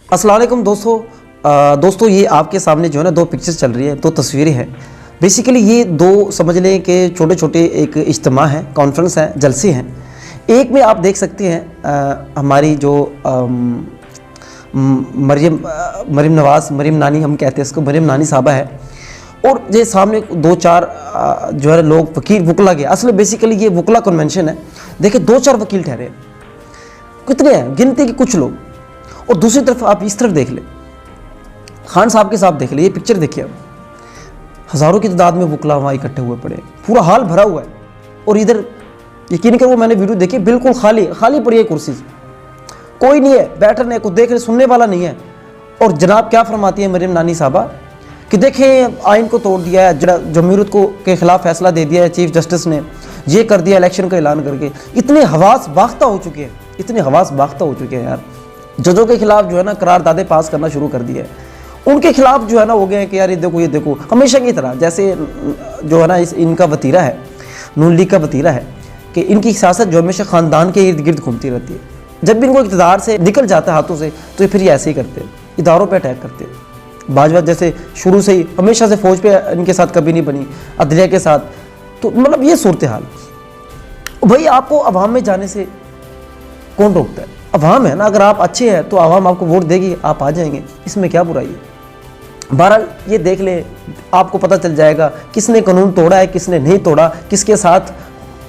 अस्सलाम वालेकुम दोस्तों। दोस्तों ये आपके सामने जो है ना दो पिक्चर्स चल रही हैं, दो तस्वीरें हैं। बेसिकली ये दो समझ लें कि छोटे छोटे एक इज्तिमा है, कॉन्फ्रेंस है, जलसे हैं। एक में आप देख सकते हैं हमारी जो मरीम नवाज़, मरीम नानी हम कहते हैं इसको, मरीम नानी साहबा है। और ये सामने दो चार जो है लोग वकील वकला गए। असल बेसिकली ये वकला कन्वेंशन है। देखिए दो चार वकील ठहरे हैं, कितने हैं गिनती के कुछ लोग। और दूसरी तरफ आप इस तरफ देख लें, खान साहब के साथ देख ले, ये पिक्चर देखिए अब, हज़ारों की तादाद में वकला वहाँ इकट्ठे हुए पड़े, पूरा हाल भरा हुआ है। और इधर यकीन करो मैंने वीडियो देखी, बिल्कुल खाली खाली पड़ी है कुर्सी, कोई नहीं है बैठने को, देखने सुनने वाला नहीं है। और जनाब क्या फरमाती है मरीम नानी साहबा कि देखें आइन को तोड़ दिया है, जमहूरियत को के खिलाफ फैसला दे दिया है चीफ जस्टिस ने, ये कर दिया इलेक्शन का ऐलान करके। इतने हवास बाख्ता हो चुके हैं, इतने हवास बाख्ता हो चुके हैं यार। जजों के खिलाफ जो है ना करारदादे पास करना शुरू कर दिया है, उनके खिलाफ जो है ना हो गए हैं कि यार ये देखो हमेशा की तरह जैसे जो है ना इनका वतीरा है, नून लीग का वतीरा है कि इनकी सियासत जो हमेशा ख़ानदान के इर्द गिर्द घूमती रहती है। जब भी इनको इक़्तिदार से निकल जाता है हाथों से तो फिर ये ऐसे ही करते हैं, इदारों पे अटैक करते हैं। भाजपा जैसे शुरू से ही हमेशा से फ़ौज पे इनके साथ कभी नहीं बनी, अदलिया के साथ, तो मतलब ये सूरत हाल। भाई आपको अवाम में जाने से कौन रोकता है? अवाम है ना, अगर आप अच्छे हैं तो अवाम आपको वोट देगी, आप आ जाएंगे, इसमें क्या बुराई है। बहरहाल ये देख लें, आपको पता चल जाएगा किसने कानून तोड़ा है, किसने नहीं तोड़ा, किसके साथ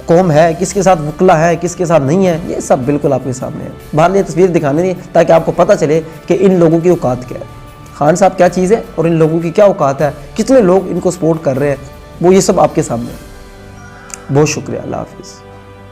कौम है, किसके साथ वकला है, किसके साथ नहीं है, ये सब बिल्कुल आपके सामने है। बहरहाल ये तस्वीर दिखाने दी ताकि आपको पता चले कि इन लोगों की औकात क्या है, खान साहब क्या चीज़ है और इन लोगों की क्या औकात है, कितने लोग इनको सपोर्ट कर रहे हैं, वो ये सब आपके सामने है। बहुत शुक्रिया, अल्लाह हाफिज़।